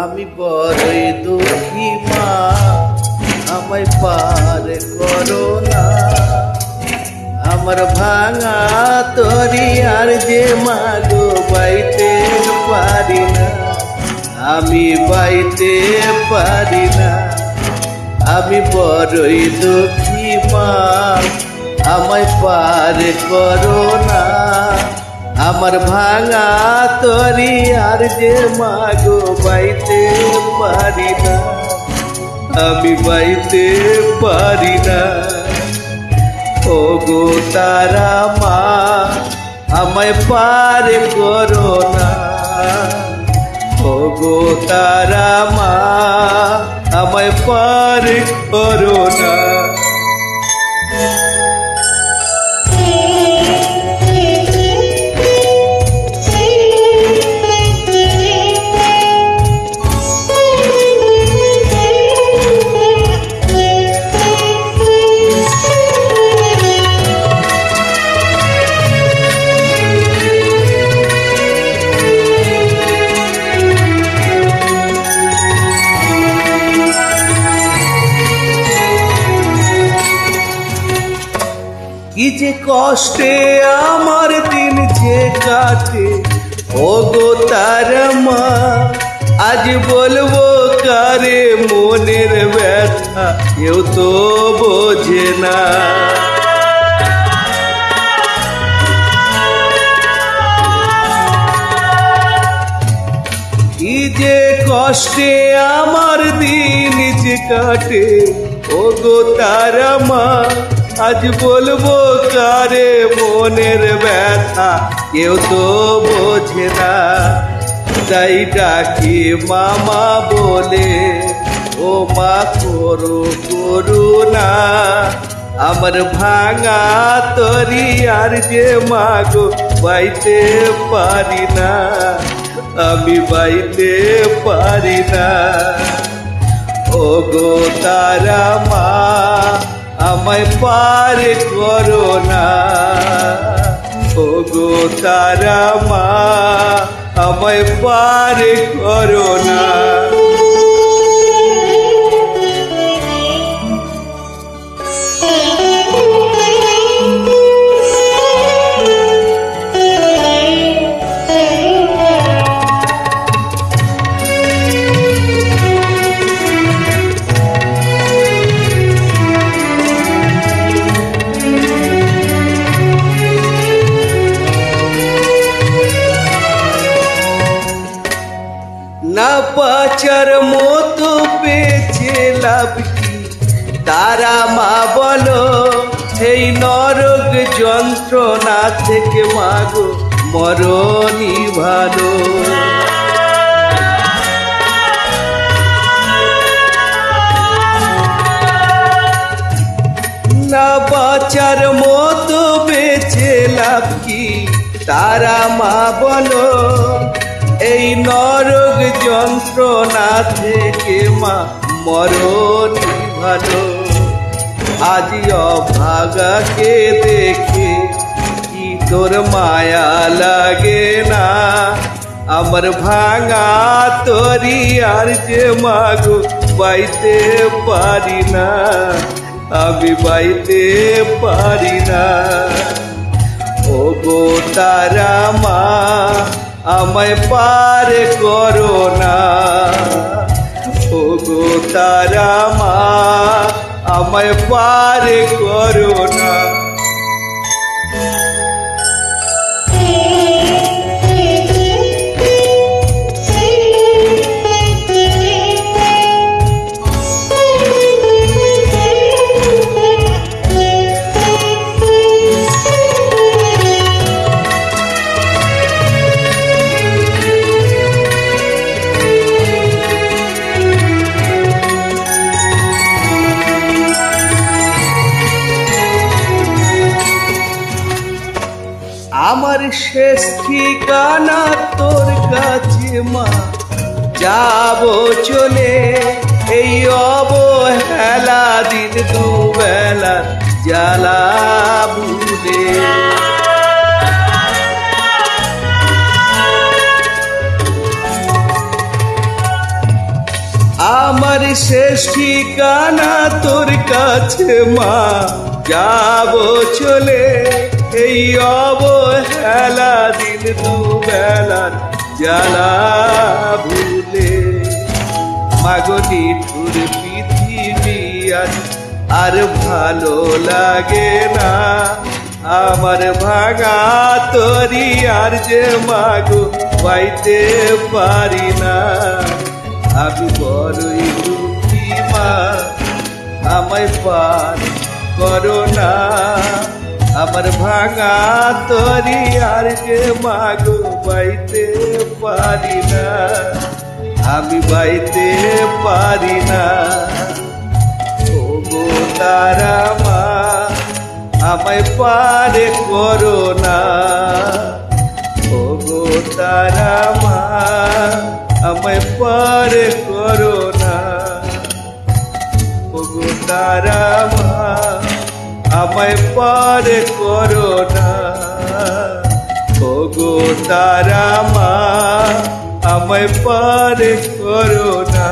আমি বড়ই দুঃখী মা, আমায় পার করো না। আমার ভাঙা তরি আর যে মাগো বাইতে পারি না, আমি বাইতে পারি না। আমি বড়ই দুঃখী মা, আমায় পার করো না। আমার ভাঙা তরি আর যে মাগো বাইতে পারি না, আমি বাইতে পারি না। ও গো তারা মা, আমায় পার করো না। ও গো তারা মা, আমায় পার করো না। কি যে কষ্টে আমার দিন যে কাটে, ও গো তারা মা, আজ বলবো কারে মনের ব্যথা, কেউ তো বোঝে না। কি যে কষ্টে আমার দিন যে কাটে, ও গো তারা মা, আজ বলবো কারে মনের ব্যথা, কেউ তো বোঝে না। তাই ডাকি মামা বলে, ও মা করো করুণা। আমার ভাঙা তরি আর যে মাগো বাইতে পারি না, আমি বাইতে পারি না। ও গো তারা মা, আমায় পার করো না। ও গো তারা মা, আমায় পার করো না। না বাঁচার মতো বেঁচে লাভ কি, তারা মা বলো, এই নরক যন্ত্রণা থেকে মাগো মরণই ভালো। না বাঁচার মতো বেঁচে লাভ কি, তারা মা বলো, এই নরক যন্ত্রণা থেকে মা মরণই ভালো। আজ অভাগাকে দেখে কি তোর মায়া লাগে না, আমার ভাঙা তরি আর যে মাগো বাইতে পারি না, আমি বাইতে পারি না। ও গো তারা মা, আমায় পার করো না। ও গো তারা মা, আমায় পার করো না। আমার শেষ ঠিকানা তোর কাছে মা, যাবো চলে এই অবহেলা দিন দুবেলা জ্বালা ভুলে। আমার শেষ ঠিকানা তোর কাছে মা, যাব চলে এই অবহেলা দিন দুবেলার জ্বালা ভুলে। মাগো নিঠুর পৃথিবী আর ভালো লাগে না, আমার ভাঙা তরি আর যে মাগো পাইতে পারি না। আমি বড়ই দুঃখী মা, আমায় পার করো না, আমার ভাঙা তরি আর যে মাগো বাইতে পারি না, আমি বাইতে পারি না। ওগো তারা মা, আমায় পারে করো না, ওগো তারা মা, আমায় পারে করো না। ওগো তারা মা, আমায় পারে করো না, ওগো তারা মা, আমায় পারে করো না।